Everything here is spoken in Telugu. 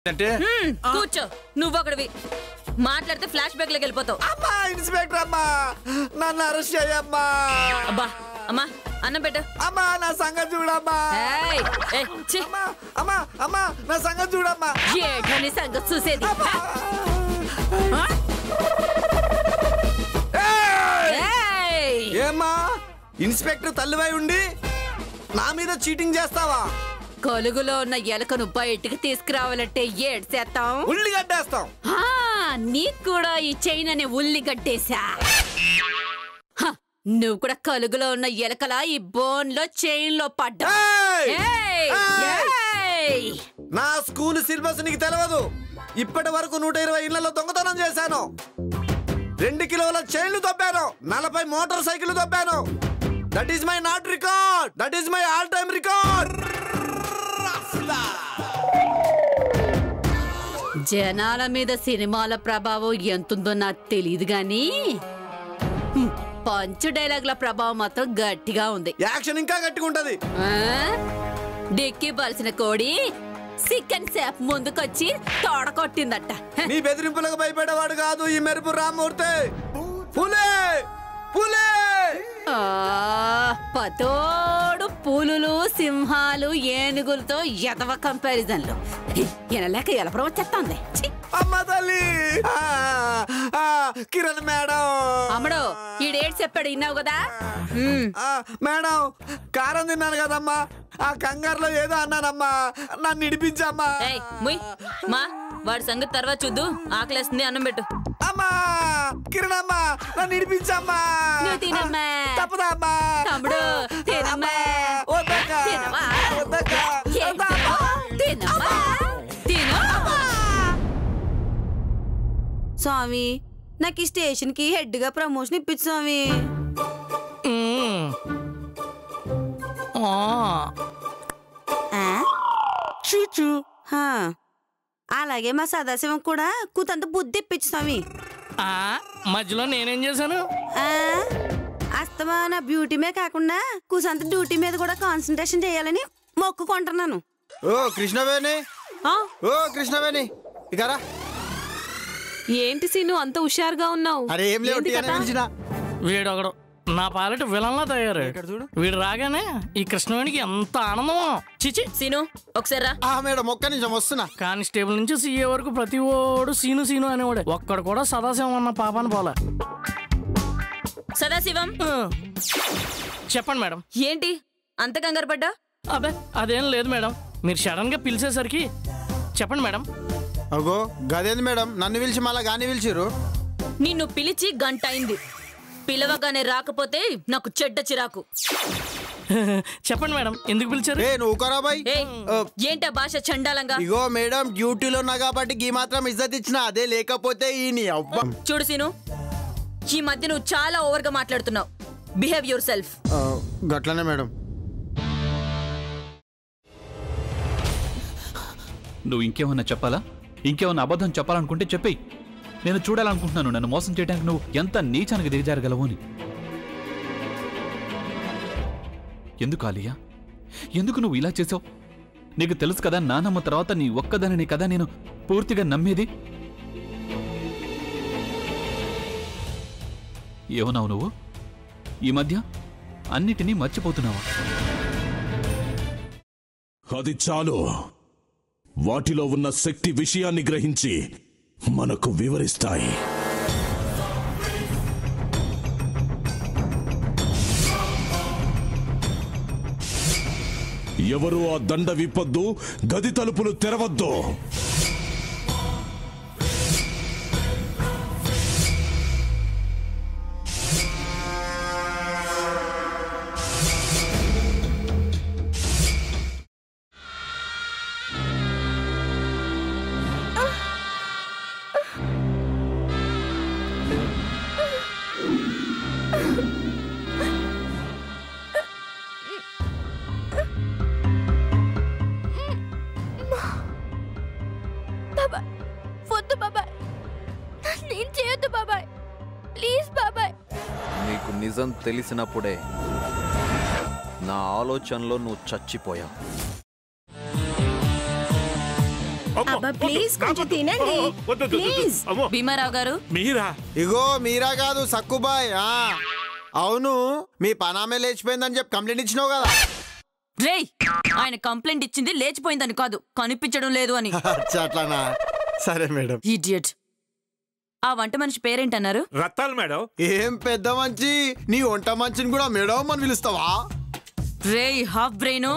కూర్చో. నువ్వు ఒకటివి మాట్లాడితే ఫ్లాష్ బ్యాక్ లోకి వెళ్ళిపోతావు. అమ్మా ఇన్స్పెక్టర్ అమ్మా, నన్ను అరెస్ట్ చేయమ్మా. అబ్బా అమ్మా అన్నం పెట్టు. అమ్మా నా సంగతి చూడమ్మా. అమ్మా అమ్మా అమ్మా నా సంగతి చూడమ్మా. ఏటని సంగతి చూసేది? ఏమ్మా ఇన్స్పెక్టర్ తల్లివై ఉండి నా మీద చీటింగ్ చేస్తావా? కొలుగులో ఉన్న ఎలకను బయటికి తీసుకురావాలంటే ఏడ్చేస్తాం, ఉల్లిగడ్డేస్తాం. నీకు కూడా ఈ చైన్ అనే ఉల్లిగడ్డేసా. నువ్వు కూడా కలుగులో ఉన్న ఎలకలా ఈ బోన్ లో చైన్ లో పడ్డా. నా స్కూల్ సిలబస్ నీకు తెలియదు. ఇప్పటి వరకు 120 ఇళ్లలో దొంగతనం చేశాను, 2 కిలోల చైన్లు దొబ్బాను, 40 మోటార్ సైకిల్ దొబ్బాను. That is my not record, that is my all time record. జనాల మీద సినిమాల ప్రభావం ఎంతుందో నాకు తెలియదు గాని పంచ్ డైలాగ్ల ప్రభావం మాత్రం గట్టిగా ఉంది. యాక్షన్ ఇంకా గట్టిగా ఉంటది. డిక్కి బలిసిన కోడి చికెన్ సేప్ ముందుకొచ్చి తోడకొట్టిందట. నీ బెదిరింపులకు భయపడేవాడు కాదు ఈ మెరుపు రామ్మూర్తి. పులే పులే పతోడు పులులు సింహాలు ఏనుగులతో ఎదవ కంపారిజన్లు ఎనలేక ఎలపరం వచ్చేస్తుంది. అమ్మ తల్లి, కిరణ్ మేడం. అమ్మడు ఈడేడు చెప్పాడు విన్నావు కదా? మేడం కారం తిన్నాను కదమ్మా, ఆ కంగారులో ఏదో అన్నానమ్మా, నన్ను ఇడిపించమ్మా. మా వాడి సంగతి తర్వాత చూద్దు, ఆకలేస్తుంది, అన్నం పెట్టు. అమ్మా కిరణ్ అమ్మా నన్ను ఇడిపించమ్మా. నువ్వు తినమ్మా. తప్పదా అమ్మా? తమ్ముడు తినమ్మా. స్వామి నాకు ఈ స్టేషన్ కి హెడ్ గా ప్రమోషన్ ఇప్పించు స్వామి. అలాగే మా సదాశివం కూడా కూతంత బుద్ధి ఇప్పించు స్వామి. మధ్యలో నేనేం చేశాను? అస్తమా నా బ్యూటీ మీద కాకుండా కూసంత డ్యూటీ మీద కూడా కాన్సన్ట్రేషన్ చేయాలని మొక్కుకుంటున్నాను. ఓ కృష్ణవేణి, ఓ కృష్ణవేణి ఇకరా. ఏంటి సీను అంత హుషారుగా ఉన్నావు? అరే ఏం లేవు, వీడొకడు నా పాలట విలన్లా తయారు. వీడు రాగానే ఈ కృష్ణవేణికి ఎంత ఆనందమో. చిచి సీను ఒకసారి రా. మేడం ఒక్క నిమిషం వస్తున్నా. కానిస్టేబుల్ నుంచి సీఏ వరకు ప్రతి ఓడు సీను సీను అనేవాడే, ఒక్కడు కూడా సదాశివం అన్న పాపాను పోలే. సదాశివం చెప్పండి మేడం. ఏంటి అంత కంగారు పడ్డా? అదే అదేం లేదు మేడం, మీరు సడన్ గా పిలిచేసరికి. చెప్పండి మేడం. అగో గదేంది మేడం, నన్ను పిలిచి మళ్ళా గాని పిలిచిరు. నిన్ను పిలిచి గంట అయింది, పిలవగానే రాకపోతే నాకు చెడ్డ చిరాకు. చెప్పండి మేడం, ఎందుకు పిలిచారు? నువ్వు కరాబాయ్ ఏంటా భాష చండాలంగా? ఇగో మేడం డ్యూటీలో ఉన్నా కాబట్టి ఈ మాత్రం ఇజ్జత్ ఇచ్చిన, అదే లేకపోతే చూడు సీను, ఈ మధ్య నువ్వు చాలా ఓవర్ గా మాట్లాడుతున్నావు. Behave your self. గట్లనే మేడం. నువ్వు ఇంకేమన్నా చెప్పాలా? ఇంకేమన్నా అబద్ధం చెప్పాలనుకుంటే చెప్పేయి. నేను చూడాలనుకుంటున్నాను నన్ను మోసం చేయడానికి నువ్వు ఎంత నీచానికి దిగజారగలవు అని. ఎందుకు ఆలియా, ఎందుకు నువ్వు ఇలా చేసావు? నీకు తెలుసు కదా నానమ్మ తర్వాత నీ ఒక్కదానిని కదా నేను పూర్తిగా నమ్మేది. ఏమన్నావు నువ్వు? ఈ మధ్య అన్నిటినీ మర్చిపోతున్నావా? అది చాలు. వాటిలో ఉన్న శక్తి విషయాన్ని గ్రహించి మనకు వివరిస్తాయి. ఎవరు ఆ దండ విప్పొద్దు, గది తలుపులు తెరవద్దు. నీకు నిజం తెలిసినప్పుడే నా ఆలోచనలో నువ్వు చచ్చిపోయావు. అబ్బా ప్లీజ్ కొంచెం తినండి ప్లీజ్. భీమారావు గారు మీరా? ఇగో మీరా కాదు సక్కుబాయ్. అవును మీ పనామే లేచిపోయిందని చెప్పి కంప్లైంట్ ఇచ్చినావు కదా. రేయ్, ఆయన కంప్లైంట్ ఇచ్చింది లేచిపోయిందని కాదు, కనిపించడం లేదు అని. అట్లానా? సరే మేడం. ఇడియట్. ఆ వంట మనిషి పేరేంటన్నారు? రత్తాలు మేడం. ఏం పెద్ద మంచి, నీ వంట మంచిని కూడా మేడం అని పిలుస్తావా? రేయ్ హాఫ్ బ్రెయిన్,